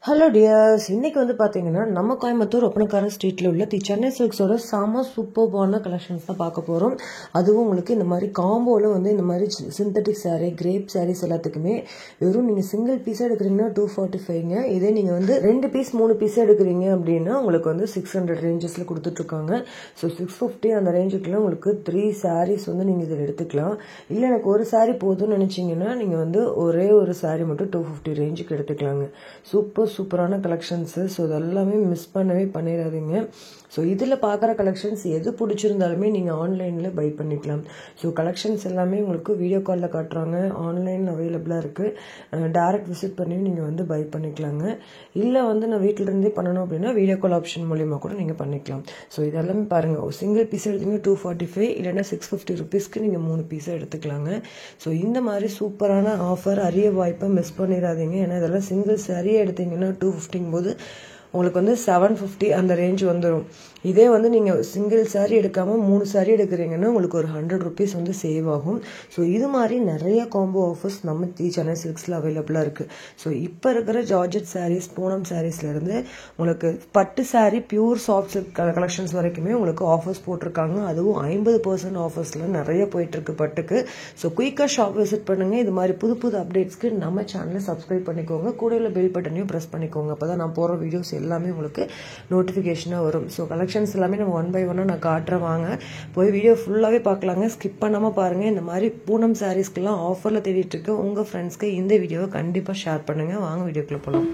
Hello tears, இன்னைக்கு வந்து பார்த்தீங்கன்னா நம்ம கோயம்புத்தூர் ஒப்பனக்காரன் ஸ்ட்ரீட்டில் உள்ள சென்னை சில்க்ஸோட செம சூப்பர்பான கலெக்ஷன்ஸ் தான் பார்க்க போகிறோம். அதுவும் உங்களுக்கு இந்த மாதிரி காம்போவில் வந்து இந்த மாதிரி சிந்தட்டிக் சாரீ, கிரேப் சாரீஸ் எல்லாத்துக்குமே வெறும் நீங்கள் சிங்கிள் பீஸாக எடுக்கிறீங்கன்னா 245ங்க. இதே நீங்கள் வந்து 2 பீஸ் 3 பீஸாக எடுக்கிறீங்க அப்படின்னா உங்களுக்கு வந்து 600 ரேஞ்சஸில் கொடுத்துட்ருக்காங்க. ஸோ 650 அந்த ரேஞ்சுக்குலாம் உங்களுக்கு 3 சாரீஸ் வந்து நீங்கள் இதில் எடுத்துக்கலாம். இல்லை எனக்கு ஒரு சாரீ போதும்னு நினச்சிங்கன்னா நீங்கள் வந்து ஒரே ஒரு சாரீ மட்டும் 250 ரேஞ்சுக்கு எடுத்துக்கலாங்க. சூப்பரான கலெக்ஷன்ஸு. ஸோ இதெல்லாமே மிஸ் பண்ணவே பண்ணிடாதீங்க. ஸோ இதில் பார்க்குற கலெக்ஷன்ஸ் எது பிடிச்சிருந்தாலுமே நீங்கள் ஆன்லைனில் பை பண்ணிக்கலாம். ஸோ கலெக்ஷன்ஸ் எல்லாமே உங்களுக்கு வீடியோ காலில் காட்டுறாங்க, ஆன்லைன் அவைலபிளாக இருக்குது. டேரக்ட் விசிட் பண்ணி நீங்கள் வந்து பை பண்ணிக்கலாங்க. இல்லை வந்து நான் வீட்டிலேருந்தே பண்ணணும் அப்படின்னா வீடியோ கால் ஆப்ஷன் மூலிமா கூட நீங்கள் பண்ணிக்கலாம். ஸோ இதெல்லாமே பாருங்கள், ஒரு சிங்கிள் பீஸ் எடுத்தீங்கன்னா 245, இல்லைன்னா 650 ருபீஸ்க்கு நீங்கள் 3 பீஸை எடுத்துக்கலாங்க. ஸோ இந்த மாதிரி சூப்பரான ஆஃபர், அரிய வாய்ப்பை மிஸ் பண்ணிடாதீங்க. ஏன்னா இதெல்லாம் சிங்கிள் சாரியே எடுத்தீங்கன்னா 250 போது உங்களுக்கு வந்து 750 அந்த ரேஞ்ச் வந்துடும். இதே வந்து நீங்கள் சிங்கிள் சாரீ எடுக்காமல் 3 சாரீ எடுக்கிறீங்கன்னா உங்களுக்கு ஒரு 100 ருபீஸ் வந்து சேவ் ஆகும். ஸோ இது மாதிரி நிறைய காம்போ ஆஃபர்ஸ் நம்ம சென்னை சில்க்ஸில் அவைலபிளாக இருக்குது. ஸோ இப்போ இருக்கிற ஜார்ஜெட் சாரீஸ், பூனம் சாரீஸ்லேருந்து உங்களுக்கு பட்டு sari, pure soft silk collections வரைக்குமே உங்களுக்கு ஆஃபர்ஸ் போட்டிருக்காங்க. அதுவும் 50% ஆஃபர்ஸில் நிறைய போயிட்டுருக்கு பட்டுக்கு. ஸோ குயிக்காக ஷாப் விசிட் பண்ணுங்கள். இது மாதிரி புது அப்டேட்ஸ்க்கு நம்ம சேனலை சப்ஸ்கிரைப் பண்ணிக்கோங்க. கூட உள்ள பெல் பட்டனையும் ப்ரெஸ் பண்ணிக்கோங்க. அப்போ தான் நான் போகிற வீடியோஸ் எல்லாமே உங்களுக்கு நோட்டிஃபிகேஷனாக வரும். ஸோ கலெக்ஷன்ஸ் எல்லாமே நம்ம 1 by 1 நான் காட்டுறேன். வாங்க போய் வீடியோ ஃபுல்லாகவே பார்க்கலாங்க. ஸ்கிப் பண்ணாமல் பாருங்கள். இந்த மாதிரி பூனம் சாரீஸ்க்கெல்லாம் ஆஃபரில் தேடிட்டு இருக்கு உங்கள் ஃப்ரெண்ட்ஸ்க்கு இந்த வீடியோவை கண்டிப்பாக ஷேர் பண்ணுங்கள். வாங்க வீடியோக்குள்ளே போகலாம்.